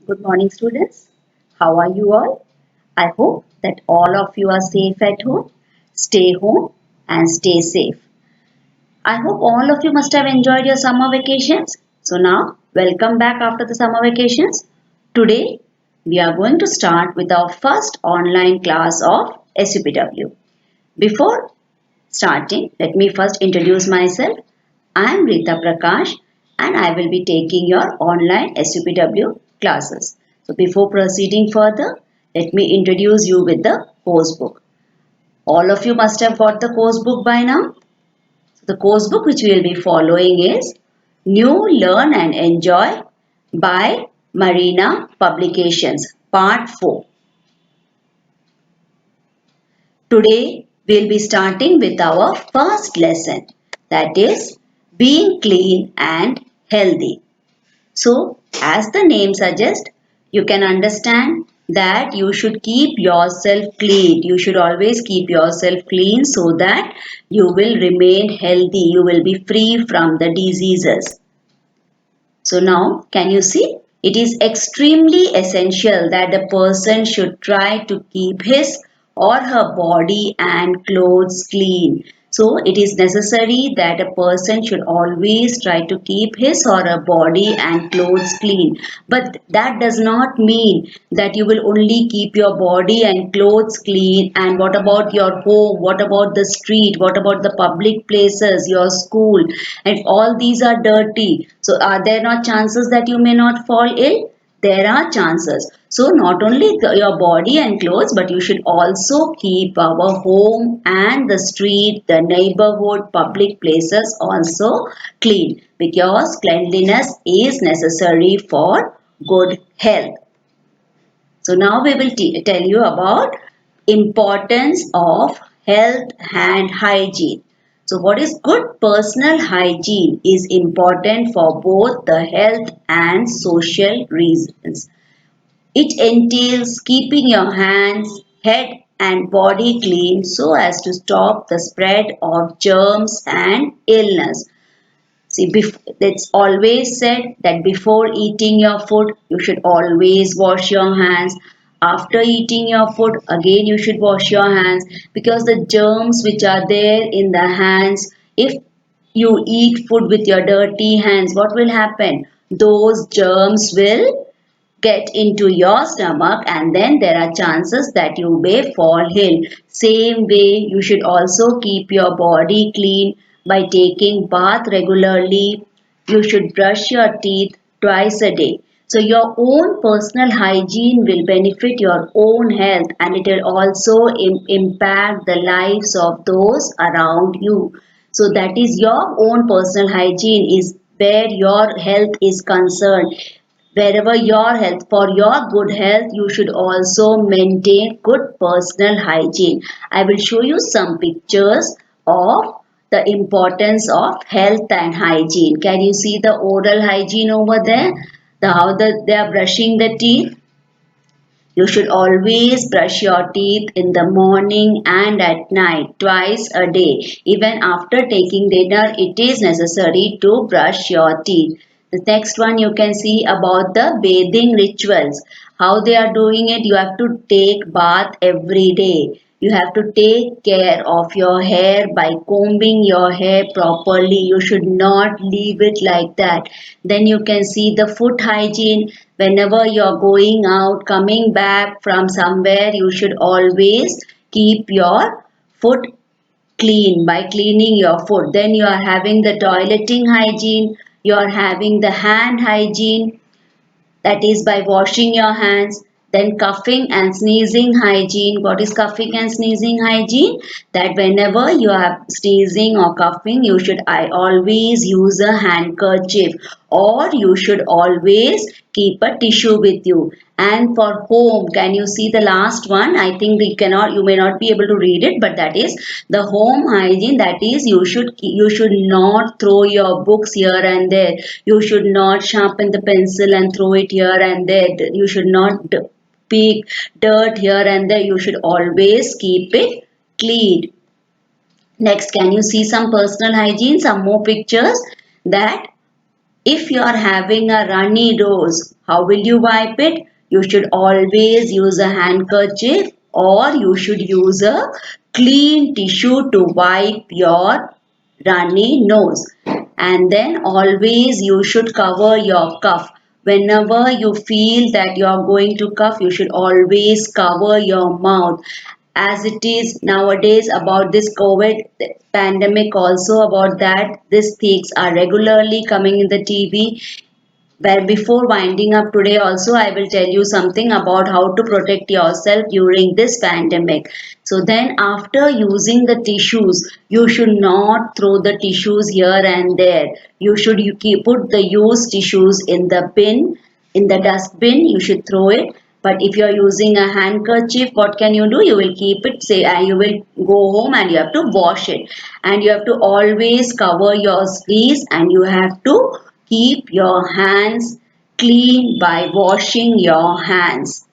Good morning, students. How are you all? I hope that all of you are safe at home. Stay home and stay safe. I hope all of you must have enjoyed your summer vacations. So now, welcome back after the summer vacations. Today, we are going to start with our first online class of SUPW. Before starting, let me first introduce myself. I am Rita Prakash and I will be taking your online SUPW classes. So before proceeding further, let me introduce you with the course book. All of you must have got the course book by now. So the course book which we will be following is New Learn and Enjoy by Marina Publications, Part 4. Today we'll be starting with our first lesson, that is being clean and healthy. So as the name suggests, you can understand that you should keep yourself clean. You should always keep yourself clean so that you will remain healthy. You will be free from the diseases. So now, can you see? It is extremely essential that the person should try to keep his or her body and clothes clean. So it is necessary that a person should always try to keep his or her body and clothes clean. But that does not mean that you will only keep your body and clothes clean. And what about your home? What about the street? What about the public places, your school? And all these are dirty. So are there not chances that you may not fall ill? There are chances. So not only your body and clothes, but you should also keep our home and the street, the neighborhood, public places also clean, because cleanliness is necessary for good health. So now we will tell you about importance of health and hygiene. So what is good personal hygiene is important for both the health and social reasons. It entails keeping your hands, head and body clean so as to stop the spread of germs and illness. See, it's always said that before eating your food, you should always wash your hands. After eating your food, again you should wash your hands, because the germs which are there in the hands, if you eat food with your dirty hands, what will happen? Those germs will get into your stomach, and then there are chances that you may fall ill. Same way, you should also keep your body clean by taking bath regularly. You should brush your teeth twice a day. So your own personal hygiene will benefit your own health, and it will also impact the lives of those around you. So that is your own personal hygiene is where your health is concerned. Wherever your health, for your good health, you should also maintain good personal hygiene. I will show you some pictures of the importance of health and hygiene. Can you see the oral hygiene over there, they are brushing the teeth? You should always brush your teeth in the morning and at night, twice a day. Even after taking dinner, it is necessary to brush your teeth. The next one you can see about the bathing rituals. How they are doing it, you have to take bath every day. You have to take care of your hair by combing your hair properly. You should not leave it like that. Then you can see the foot hygiene. Whenever you're going out, coming back from somewhere, you should always keep your foot clean by cleaning your foot. Then you are having the toileting hygiene. You are having the hand hygiene, that is by washing your hands. Then coughing and sneezing hygiene. What is coughing and sneezing hygiene? That whenever you are sneezing or coughing, you should I always use a handkerchief, or you should always keep a tissue with you. And for home, can you see the last one? I think you may not be able to read it, but that is the home hygiene. That is, you should not throw your books here and there. You should not sharpen the pencil and throw it here and there. You should not pick dirt here and there. You should always keep it clean. Next, can you see some personal hygiene, some more pictures? That If you are having a runny nose, how will you wipe it? You should always use a handkerchief or you should use a clean tissue to wipe your runny nose. And then always you should cover your cough. Whenever you feel that you are going to cough, you should always cover your mouth. As it is nowadays about this COVID pandemic, also about that, these things are regularly coming in the TV. Where before winding up today, also I will tell you something about how to protect yourself during this pandemic. So then, after using the tissues, you should not throw the tissues here and there. You should put the used tissues in the bin, in the dustbin. You should throw it. But if you are using a handkerchief, what can you do? You will keep it, say, you will go home and you have to wash it. And you have to always cover your sleeves and you have to keep your hands clean by washing your hands.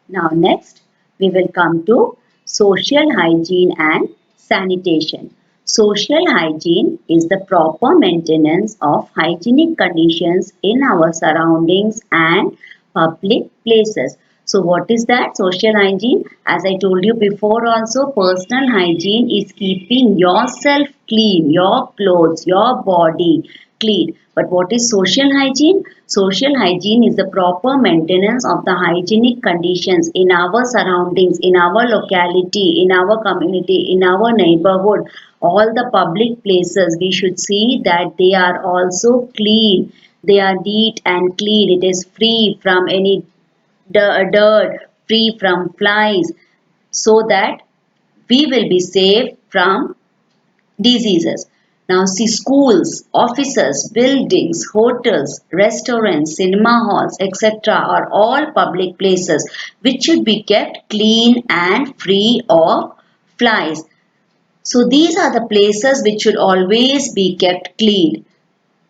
Now, next, we will come to social hygiene and sanitation. Social hygiene is the proper maintenance of hygienic conditions in our surroundings and public places. So, what is that social hygiene? As I told you before, also, personal hygiene is keeping yourself clean, your clothes, your body clean. But what is social hygiene? Social hygiene is the proper maintenance of the hygienic conditions in our surroundings, in our locality, in our community, in our neighborhood, all the public places. We should see that they are also clean. They are neat and clean. It is free from any dirt, free from flies, so that we will be safe from diseases. Now, see, schools, offices, buildings, hotels, restaurants, cinema halls, etc. are all public places which should be kept clean and free of flies. So, these are the places which should always be kept clean.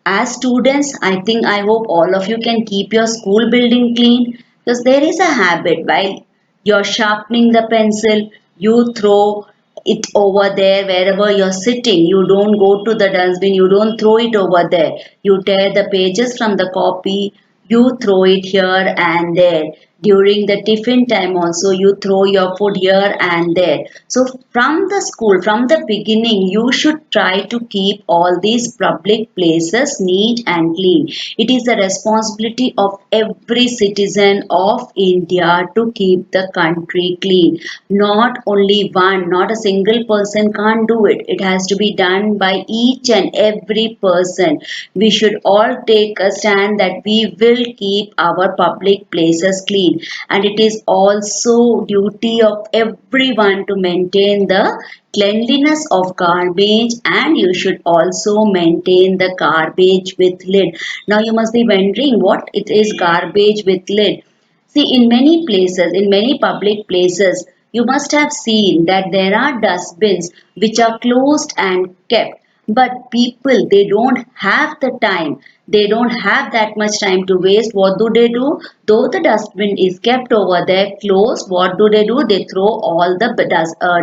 As students, I hope all of you can keep your school building clean, because there is a habit while you're sharpening the pencil, you throw it over there wherever you're sitting. You don't go to the dustbin, you don't throw it over there. You tear the pages from the copy, you throw it here and there. During the tiffin time also, you throw your food here and there. So from the school, from the beginning, you should try to keep all these public places neat and clean. It is the responsibility of every citizen of India to keep the country clean. Not only one, not a single person can't do it. It has to be done by each and every person. We should all take a stand that we will keep our public places clean. And it is also duty of everyone to maintain the cleanliness of garbage, and you should also maintain the garbage with lid. Now you must be wondering what it is garbage with lid. See, in many places, in many public places, you must have seen that there are dustbins which are closed and kept. But people, they don't have the time. They don't have that much time to waste. What do they do? Though the dustbin is kept over there closed, what do? They throw all the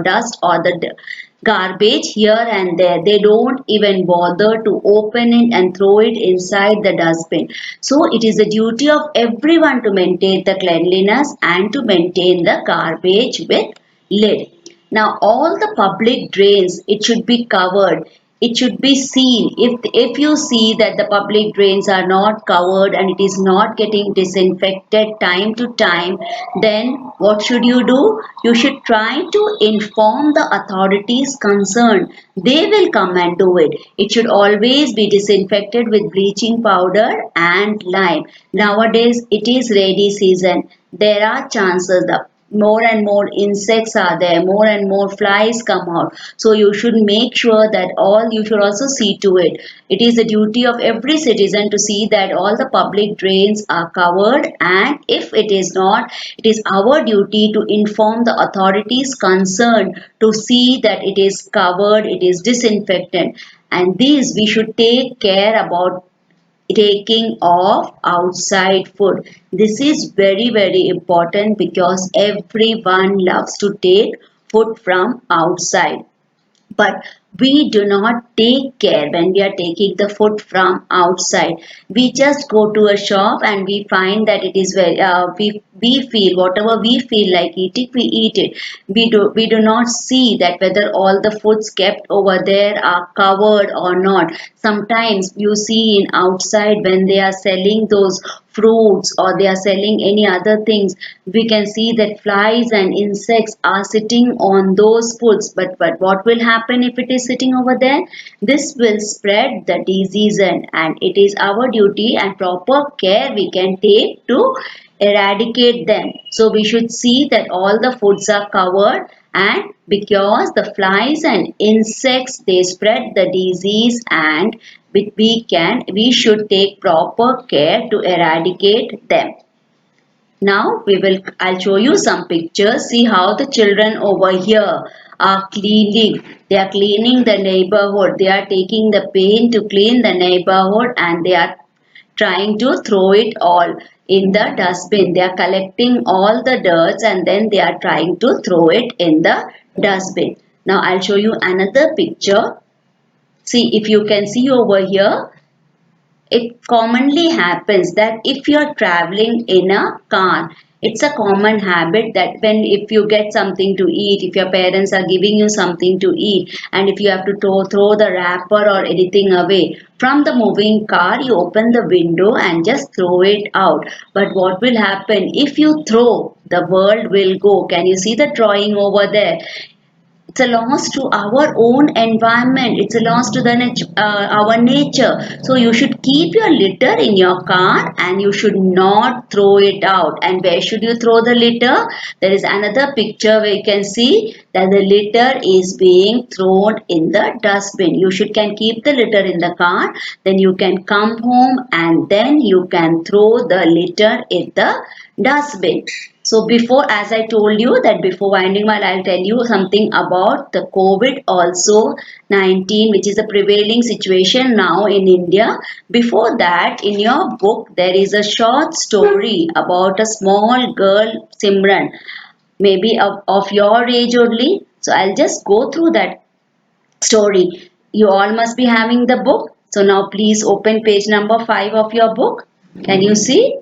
dust or the garbage here and there. They don't even bother to open it and throw it inside the dustbin. So it is the duty of everyone to maintain the cleanliness and to maintain the garbage with lid. Now all the public drains, it should be covered. It should be seen. If you see that the public drains are not covered and it is not getting disinfected time to time, then what should you do? You should try to inform the authorities concerned. They will come and do it. It should always be disinfected with bleaching powder and lime. Nowadays it is rainy season. There are chances that more and more insects are there, more and more flies come out. So you should make sure that you should also see to it. It is the duty of every citizen to see that all the public drains are covered, and if it is not, it is our duty to inform the authorities concerned to see that it is covered, it is disinfected. And these we should take care about taking of outside food. This is very, very important because everyone loves to take food from outside. But we do not take care when we are taking the food from outside. We just go to a shop and we find that it is very we feel whatever we feel like eating, we eat it. We do not see that whether all the foods kept over there are covered or not. Sometimes you see in outside when they are selling those fruits or they are selling any other things, we can see that flies and insects are sitting on those foods. But what will happen if it is sitting over there? This will spread the disease, and it is our duty and proper care we can take to eradicate them. So we should see that all the foods are covered, and because the flies and insects they spread the disease, and we should take proper care to eradicate them. Now I'll show you some pictures. See how the children over here are cleaning. They are cleaning the neighborhood. They are taking the pain to clean the neighborhood, and they are trying to throw it all in the dustbin. They are collecting all the dirt and then they are trying to throw it in the dustbin. Now I'll show you another picture. See, if you can see over here, it commonly happens that if you are traveling in a car, it's a common habit that when if you get something to eat, if your parents are giving you something to eat, and if you have to throw the wrapper or anything away from the moving car, you open the window and just throw it out. But what will happen if you throw? The world will go. Can you see the drawing over there? It's a loss to our own environment. It's a loss to our nature. So you should keep your litter in your car and you should not throw it out. And where should you throw the litter? There is another picture where you can see that the litter is being thrown in the dustbin. You should can keep the litter in the car, then you can come home and then you can throw the litter in the dustbin. So before, as I told you that before winding while I'll tell you something about the COVID also 19, which is a prevailing situation now in India. Before that, in your book, there is a short story about a small girl, Simran, maybe of your age only. So I'll just go through that story. You all must be having the book. So now please open page number 5 of your book. Can you see?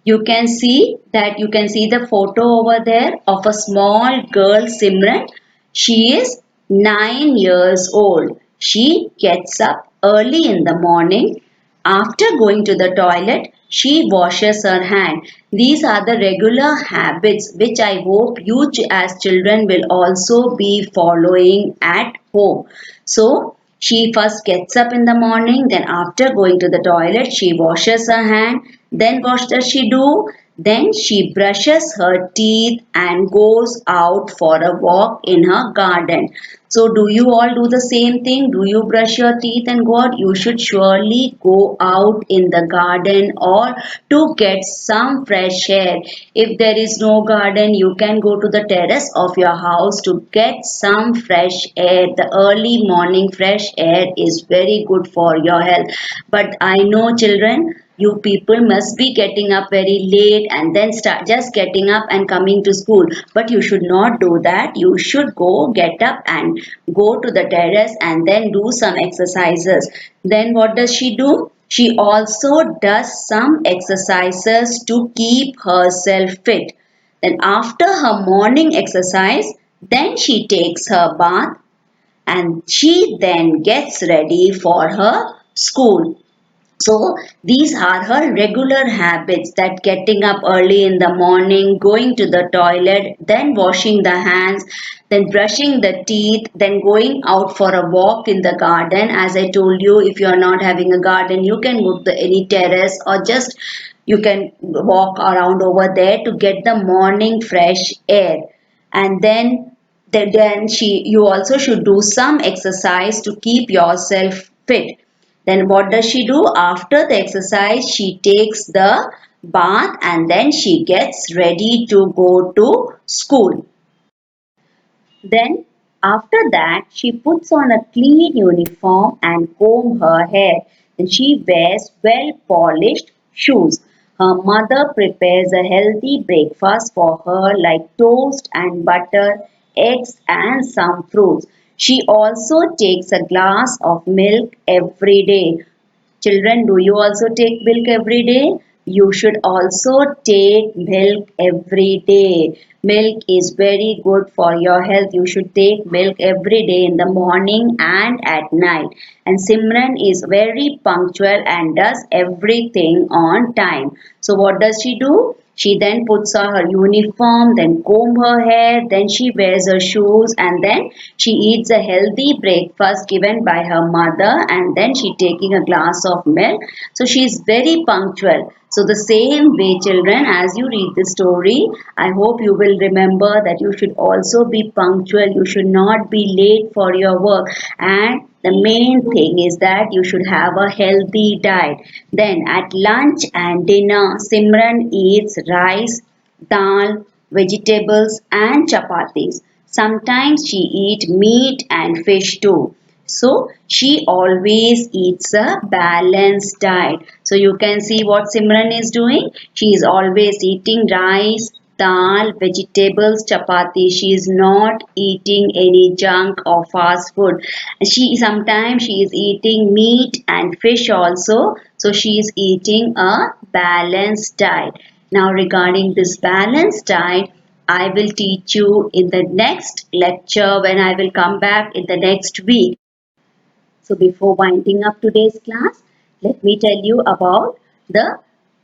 You can see the photo over there of a small girl, Simran. She is 9 years old. She gets up early in the morning. After going to the toilet, she washes her hand. These are the regular habits which I hope you as children will also be following at home. So she first gets up in the morning, then after going to the toilet, she washes her hand. Then what does she do? Then she brushes her teeth and goes out for a walk in her garden. So do you all do the same thing? Do you brush your teeth and go out? You should surely go out in the garden or to get some fresh air. If there is no garden, you can go to the terrace of your house to get some fresh air. The early morning fresh air is very good for your health. But I know children, you people must be getting up very late and then start just getting up and coming to school. But you should not do that. You should go get up and go to the terrace and then do some exercises. Then what does she do? She also does some exercises to keep herself fit. Then after her morning exercise, then she takes her bath and she then gets ready for her school. So these are her regular habits, that getting up early in the morning, going to the toilet, then washing the hands, then brushing the teeth, then going out for a walk in the garden. As I told you, if you are not having a garden, you can go to any terrace or just you can walk around over there to get the morning fresh air. And then you also should do some exercise to keep yourself fit. Then what does she do? After the exercise, she takes the bath and then she gets ready to go to school. Then after that, she puts on a clean uniform and comb her hair. Then she wears well polished shoes. Her mother prepares a healthy breakfast for her like toast and butter, eggs and some fruits. She also takes a glass of milk every day. Children, do you also take milk every day? You should also take milk every day. Milk is very good for your health. You should take milk every day in the morning and at night. And Simran is very punctual and does everything on time. So what does she do? She then puts on her uniform, then comb her hair, then she wears her shoes, and then she eats a healthy breakfast given by her mother, and then she taking a glass of milk. So she is very punctual. So the same way, children, as you read the story, I hope you will remember that you should also be punctual. You should not be late for your work, and the main thing is that you should have a healthy diet. Then at lunch and dinner, Simran eats rice, dal, vegetables and chapatis. Sometimes she eat meat and fish too. So she always eats a balanced diet. So you can see what Simran is doing. She is always eating rice, dal, vegetables, chapati. She is not eating any junk or fast food. She is eating meat and fish also. So she is eating a balanced diet. Now regarding this balanced diet, I will teach you in the next lecture when I will come back in the next week. So before winding up today's class, let me tell you about the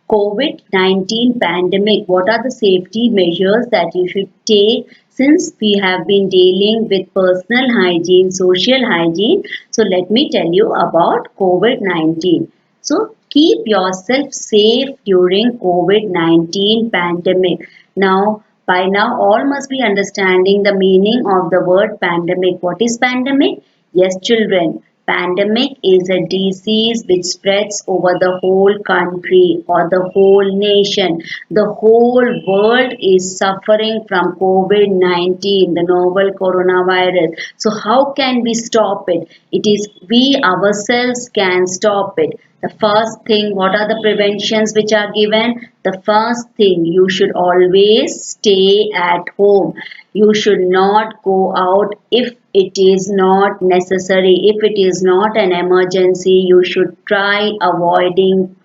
COVID-19 pandemic. What are the safety measures that you should take since we have been dealing with personal hygiene, social hygiene? So let me tell you about COVID-19. So keep yourself safe during COVID-19 pandemic. Now, by now all must be understanding the meaning of the word pandemic. What is pandemic? Yes, children. Pandemic is a disease which spreads over the whole country or the whole nation. The whole world is suffering from COVID-19, the novel coronavirus. So how can we stop it? It is we ourselves can stop it. The first thing, what are the preventions which are given? The first thing, you should always stay at home. You should not go out if it is not necessary. If it is not an emergency, you should try avoiding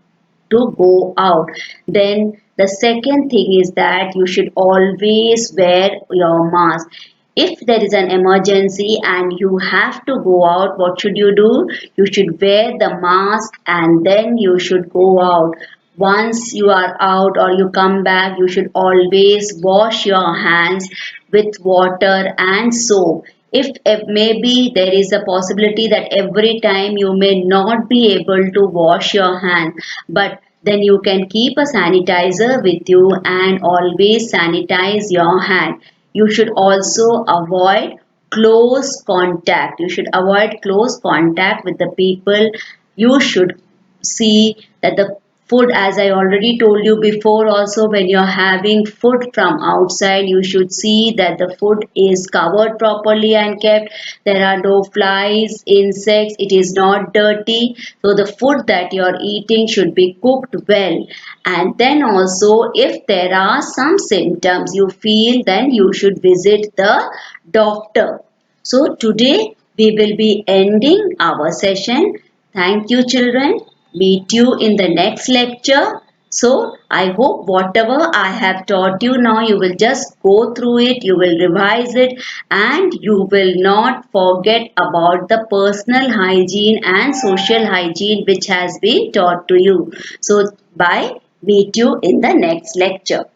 to go out. Then the second thing is that you should always wear your mask. If there is an emergency and you have to go out, what should you do? You should wear the mask and then you should go out. Once you are out or you come back, you should always wash your hands with water and soap. If maybe there is a possibility that every time you may not be able to wash your hands, but then you can keep a sanitizer with you and always sanitize your hand. You should also avoid close contact. You should avoid close contact with the people. You should see that the food, as I already told you before also, when you're having food from outside, you should see that the food is covered properly and kept. There are no flies, insects, it is not dirty. So the food that you're eating should be cooked well. And then also, if there are some symptoms you feel, then you should visit the doctor. So today we will be ending our session. Thank you, children. Meet you in the next lecture. So I hope whatever I have taught you now, you will just go through it, you will revise it, and you will not forget about the personal hygiene and social hygiene which has been taught to you. So bye. Meet you in the next lecture.